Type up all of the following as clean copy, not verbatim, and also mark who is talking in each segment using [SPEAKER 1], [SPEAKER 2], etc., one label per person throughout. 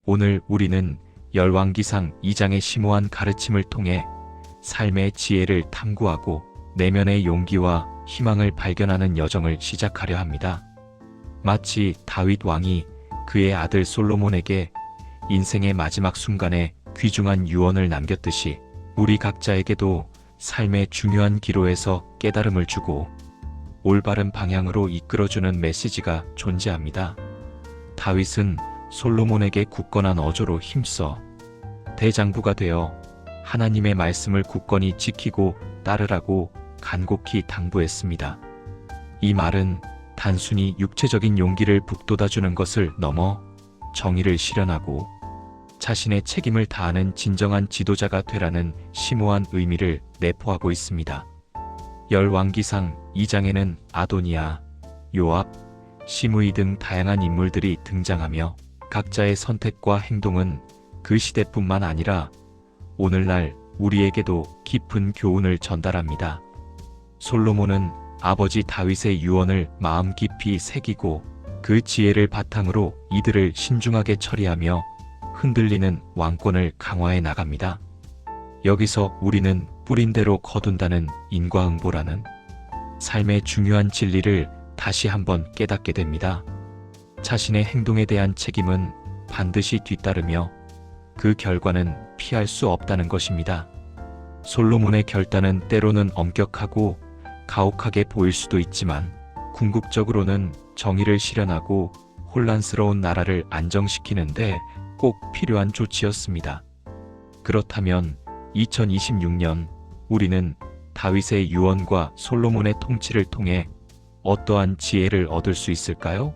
[SPEAKER 1] 오늘 우리는 열왕기상 2장의 심오한 가르침을 통해 삶의 지혜를 탐구하고 내면의 용기와 희망을 발견하는 여정을 시작하려 합니다. 마치 다윗 왕이 그의 아들 솔로몬에게 인생의 마지막 순간에 귀중한 유언을 남겼듯이 우리 각자에게도 삶의 중요한 기로에서 깨달음을 주고 올바른 방향으로 이끌어주는 메시지가 존재합니다. 다윗은 솔로몬에게 굳건한 어조로 힘써 대장부가 되어 하나님의 말씀을 굳건히 지키고 따르라고 간곡히 당부했습니다. 이 말은 단순히 육체적인 용기를 북돋아주는 것을 넘어 정의를 실현하고 자신의 책임을 다하는 진정한 지도자가 되라는 심오한 의미를 내포하고 있습니다. 열왕기상 2장에는 아도니아, 요압, 시므이 등 다양한 인물들이 등장하며 각자의 선택과 행동은 그 시대뿐만 아니라 오늘날 우리에게도 깊은 교훈을 전달합니다. 솔로몬은 아버지 다윗의 유언을 마음 깊이 새기고 그 지혜를 바탕으로 이들을 신중하게 처리하며 흔들리는 왕권을 강화해 나갑니다. 여기서 우리는 뿌린 대로 거둔다는 인과응보라는 삶의 중요한 진리를 다시 한번 깨닫게 됩니다. 자신의 행동에 대한 책임은 반드시 뒤따르며 그 결과는 피할 수 없다는 것입니다. 솔로몬의 결단은 때로는 엄격하고 가혹하게 보일 수도 있지만 궁극적으로는 정의를 실현하고 혼란스러운 나라를 안정시키는데 꼭 필요한 조치였습니다. 그렇다면 2026년 우리는 다윗의 유언과 솔로몬의 통치를 통해 어떠한 지혜를 얻을 수 있을까요?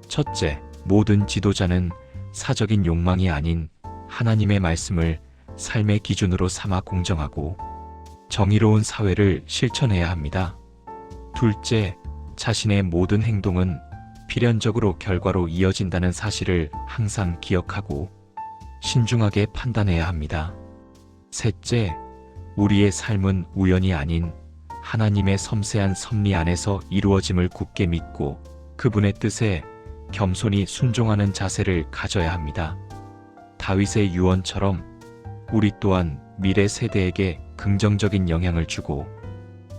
[SPEAKER 1] 첫째, 모든 지도자는 사적인 욕망이 아닌 하나님의 말씀을 삶의 기준으로 삼아 공정하고 정의로운 사회를 실천해야 합니다. 둘째, 자신의 모든 행동은 필연적으로 결과로 이어진다는 사실을 항상 기억하고 신중하게 판단해야 합니다. 셋째, 우리의 삶은 우연이 아닌 하나님의 섬세한 섭리 안에서 이루어짐을 굳게 믿고 그분의 뜻에 겸손히 순종하는 자세를 가져야 합니다. 다윗의 유언처럼 우리 또한 미래 세대에게 긍정적인 영향을 주고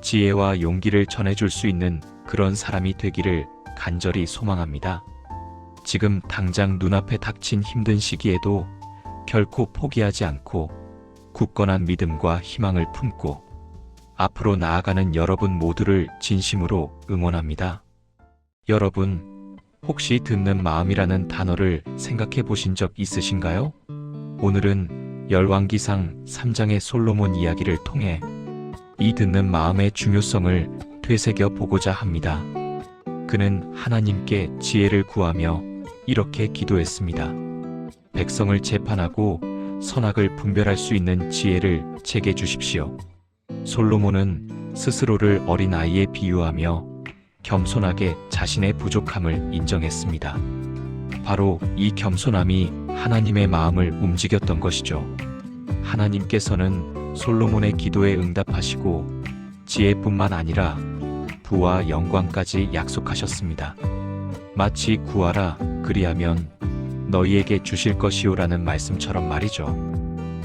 [SPEAKER 1] 지혜와 용기를 전해줄 수 있는 그런 사람이 되기를 간절히 소망합니다. 지금 당장 눈앞에 닥친 힘든 시기에도 결코 포기하지 않고 굳건한 믿음과 희망을 품고 앞으로 나아가는 여러분 모두를 진심으로 응원합니다. 여러분, 혹시 듣는 마음이라는 단어를 생각해 보신 적 있으신가요? 오늘은 열왕기상 3장의 솔로몬 이야기를 통해 이 듣는 마음의 중요성을 되새겨 보고자 합니다. 그는 하나님께 지혜를 구하며 이렇게 기도했습니다. 백성을 재판하고 선악을 분별할 수 있는 지혜를 제게 주십시오. 솔로몬은 스스로를 어린아이에 비유하며 겸손하게 자신의 부족함을 인정했습니다. 바로 이 겸손함이 하나님의 마음을 움직였던 것이죠. 하나님께서는 솔로몬의 기도에 응답하시고 지혜뿐만 아니라 부와 영광까지 약속하셨습니다. 마치 구하라 그리하면 너희에게 주실 것이오라는 말씀처럼 말이죠.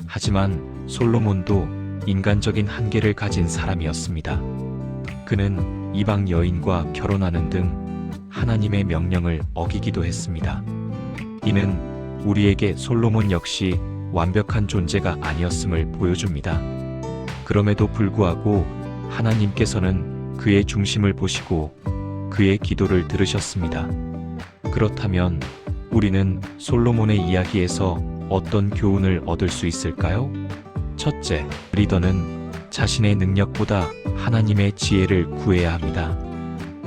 [SPEAKER 1] 하지만 솔로몬도 인간적인 한계를 가진 사람이었습니다. 그는 이방 여인과 결혼하는 등 하나님의 명령을 어기기도 했습니다. 이는 우리에게 솔로몬 역시 완벽한 존재가 아니었음을 보여줍니다. 그럼에도 불구하고 하나님께서는 그의 중심을 보시고 그의 기도를 들으셨습니다. 그렇다면 우리는 솔로몬의 이야기에서 어떤 교훈을 얻을 수 있을까요? 첫째, 리더는 자신의 능력보다 하나님의 지혜를 구해야 합니다.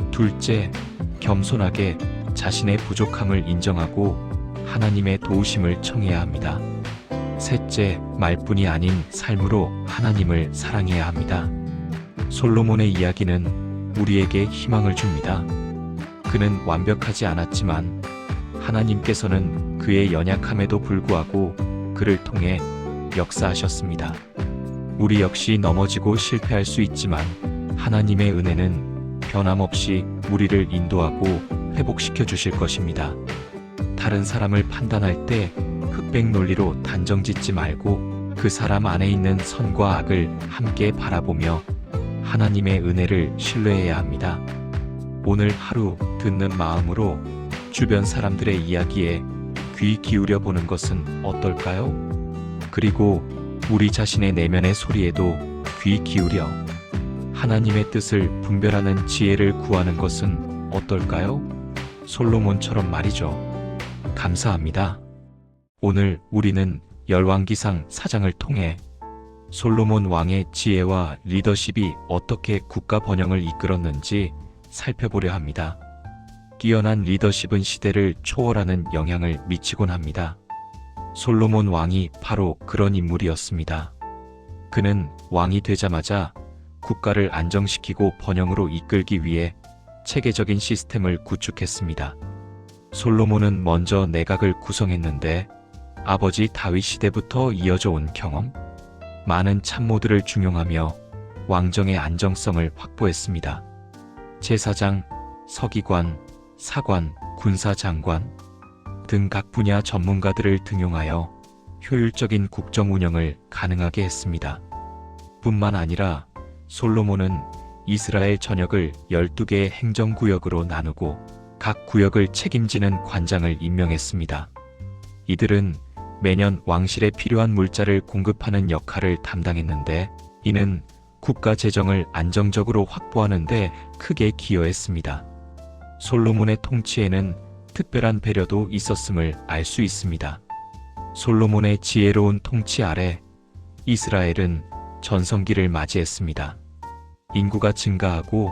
[SPEAKER 1] 둘째, 겸손하게 자신의 부족함을 인정하고 하나님의 도우심을 청해야 합니다. 셋째, 말뿐이 아닌 삶으로 하나님을 사랑해야 합니다. 솔로몬의 이야기는 우리에게 희망을 줍니다. 그는 완벽하지 않았지만 하나님께서는 그의 연약함에도 불구하고 그를 통해 역사하셨습니다. 우리 역시 넘어지고 실패할 수 있지만 하나님의 은혜는 변함없이 우리를 인도하고 회복시켜 주실 것입니다. 다른 사람을 판단할 때 흑백 논리로 단정짓지 말고 그 사람 안에 있는 선과 악을 함께 바라보며 하나님의 은혜를 신뢰해야 합니다. 오늘 하루 듣는 마음으로 주변 사람들의 이야기에 귀 기울여 보는 것은 어떨까요? 그리고 우리 자신의 내면의 소리에도 귀 기울여 하나님의 뜻을 분별하는 지혜를 구하는 것은 어떨까요? 솔로몬처럼 말이죠. 감사합니다. 오늘 우리는 열왕기상 4장을 통해 솔로몬 왕의 지혜와 리더십이 어떻게 국가 번영을 이끌었는지 살펴보려 합니다. 뛰어난 리더십은 시대를 초월하는 영향을 미치곤 합니다. 솔로몬 왕이 바로 그런 인물이었습니다. 그는 왕이 되자마자 국가를 안정시키고 번영으로 이끌기 위해 체계적인 시스템을 구축했습니다. 솔로몬은 먼저 내각을 구성했는데 아버지 다윗 시대부터 이어져 온 경험, 많은 참모들을 중용하며 왕정의 안정성을 확보했습니다. 제사장, 서기관, 사관, 군사장관 등 각 분야 전문가들을 등용하여 효율적인 국정 운영을 가능하게 했습니다. 뿐만 아니라 솔로몬은 이스라엘 전역을 12개의 행정구역으로 나누고 각 구역을 책임지는 관장을 임명했습니다. 이들은 매년 왕실에 필요한 물자를 공급하는 역할을 담당했는데 이는 국가 재정을 안정적으로 확보하는 데 크게 기여했습니다. 솔로몬의 통치에는 특별한 배려도 있었음을 알 수 있습니다. 솔로몬의 지혜로운 통치 아래 이스라엘은 전성기를 맞이했습니다. 인구가 증가하고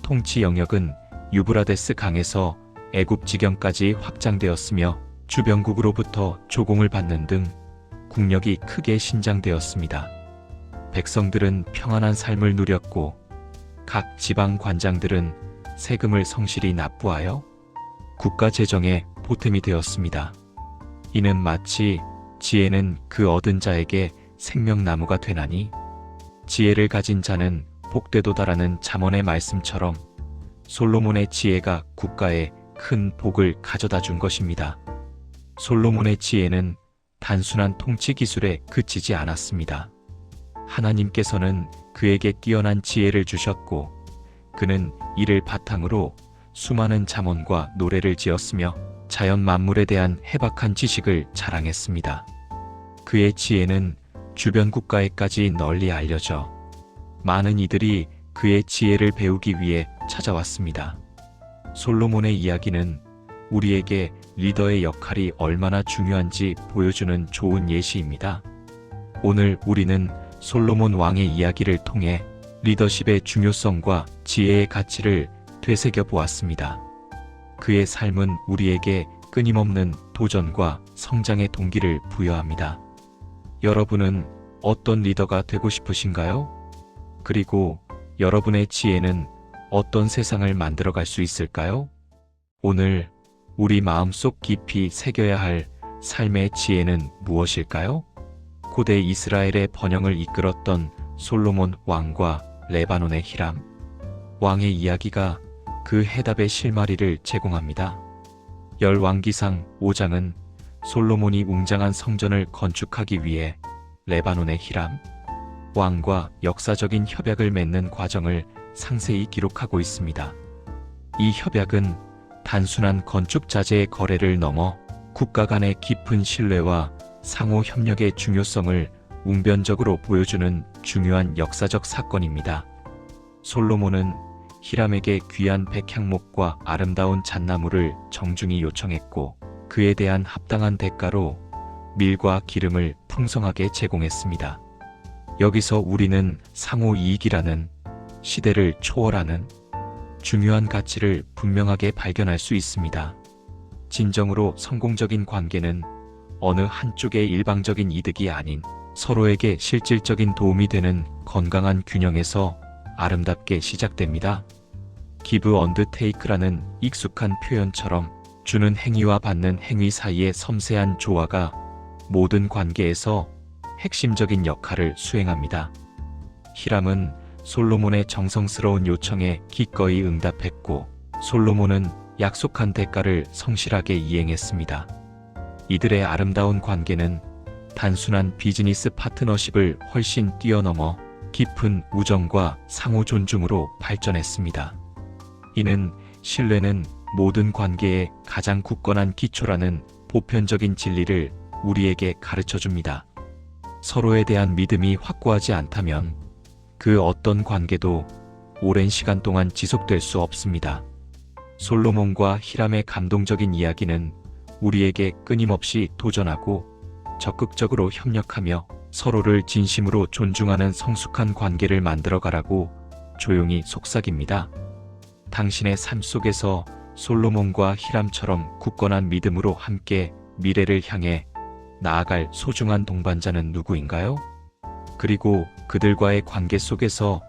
[SPEAKER 1] 통치 영역은 유브라데스 강에서 애굽 지경까지 확장되었으며 주변국으로부터 조공을 받는 등 국력이 크게 신장되었습니다. 백성들은 평안한 삶을 누렸고 각 지방 관장들은 세금을 성실히 납부하여 국가 재정에 보탬이 되었습니다. 이는 마치 지혜는 그 얻은 자에게 생명나무가 되나니 지혜를 가진 자는 복되도다라는 잠언의 말씀처럼 솔로몬의 지혜가 국가에 큰 복을 가져다 준 것입니다. 솔로몬의 지혜는 단순한 통치 기술에 그치지 않았습니다. 하나님께서는 그에게 뛰어난 지혜를 주셨고 그는 이를 바탕으로 수많은 잠언과 노래를 지었으며 자연 만물에 대한 해박한 지식을 자랑했습니다. 그의 지혜는 주변 국가에까지 널리 알려져 많은 이들이 그의 지혜를 배우기 위해 찾아왔습니다. 솔로몬의 이야기는 우리에게 리더의 역할이 얼마나 중요한지 보여주는 좋은 예시입니다. 오늘 우리는 솔로몬 왕의 이야기를 통해 리더십의 중요성과 지혜의 가치를 되새겨 보았습니다. 그의 삶은 우리에게 끊임없는 도전과 성장의 동기를 부여합니다. 여러분은 어떤 리더가 되고 싶으신가요? 그리고 여러분의 지혜는 어떤 세상을 만들어갈 수 있을까요? 오늘 우리 마음속 깊이 새겨야 할 삶의 지혜는 무엇일까요? 고대 이스라엘의 번영을 이끌었던 솔로몬 왕과 레바논의 히람 왕의 이야기가 그 해답의 실마리를 제공합니다. 열왕기상 5장은 솔로몬이 웅장한 성전을 건축하기 위해 레바논의 히람 왕과 역사적인 협약을 맺는 과정을 상세히 기록하고 있습니다. 이 협약은 단순한 건축 자재의 거래를 넘어 국가 간의 깊은 신뢰와 상호 협력의 중요성을 웅변적으로 보여주는 중요한 역사적 사건입니다. 솔로몬은 히람에게 귀한 백향목과 아름다운 잣나무를 정중히 요청했고 그에 대한 합당한 대가로 밀과 기름을 풍성하게 제공했습니다. 여기서 우리는 상호 이익이라는 시대를 초월하는 중요한 가치를 분명하게 발견할 수 있습니다. 진정으로 성공적인 관계는 어느 한쪽의 일방적인 이득이 아닌 서로에게 실질적인 도움이 되는 건강한 균형에서 아름답게 시작됩니다. give and take라는 익숙한 표현처럼 주는 행위와 받는 행위 사이의 섬세한 조화가 모든 관계에서 핵심적인 역할을 수행합니다. 히람은 솔로몬의 정성스러운 요청에 기꺼이 응답했고 솔로몬은 약속한 대가를 성실하게 이행했습니다. 이들의 아름다운 관계는 단순한 비즈니스 파트너십을 훨씬 뛰어넘어 깊은 우정과 상호 존중으로 발전했습니다. 이는 신뢰는 모든 관계의 가장 굳건한 기초라는 보편적인 진리를 우리에게 가르쳐 줍니다. 서로에 대한 믿음이 확고하지 않다면 그 어떤 관계도 오랜 시간 동안 지속될 수 없습니다. 솔로몬과 히람의 감동적인 이야기는 우리에게 끊임없이 도전하고 적극적으로 협력하며 서로를 진심으로 존중하는 성숙한 관계를 만들어가라고 조용히 속삭입니다. 당신의 삶 속에서 솔로몬과 히람처럼 굳건한 믿음으로 함께 미래를 향해 나아갈 소중한 동반자는 누구인가요? 그리고 그들과의 관계 속에서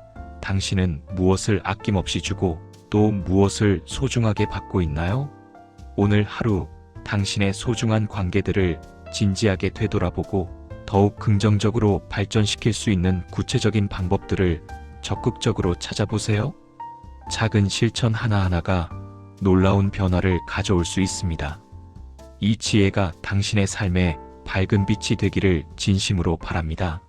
[SPEAKER 1] 당신은 무엇을 아낌없이 주고 또 무엇을 소중하게 받고 있나요? 오늘 하루 당신의 소중한 관계들을 진지하게 되돌아보고 더욱 긍정적으로 발전시킬 수 있는 구체적인 방법들을 적극적으로 찾아보세요. 작은 실천 하나하나가 놀라운 변화를 가져올 수 있습니다. 이 지혜가 당신의 삶에 밝은 빛이 되기를 진심으로 바랍니다.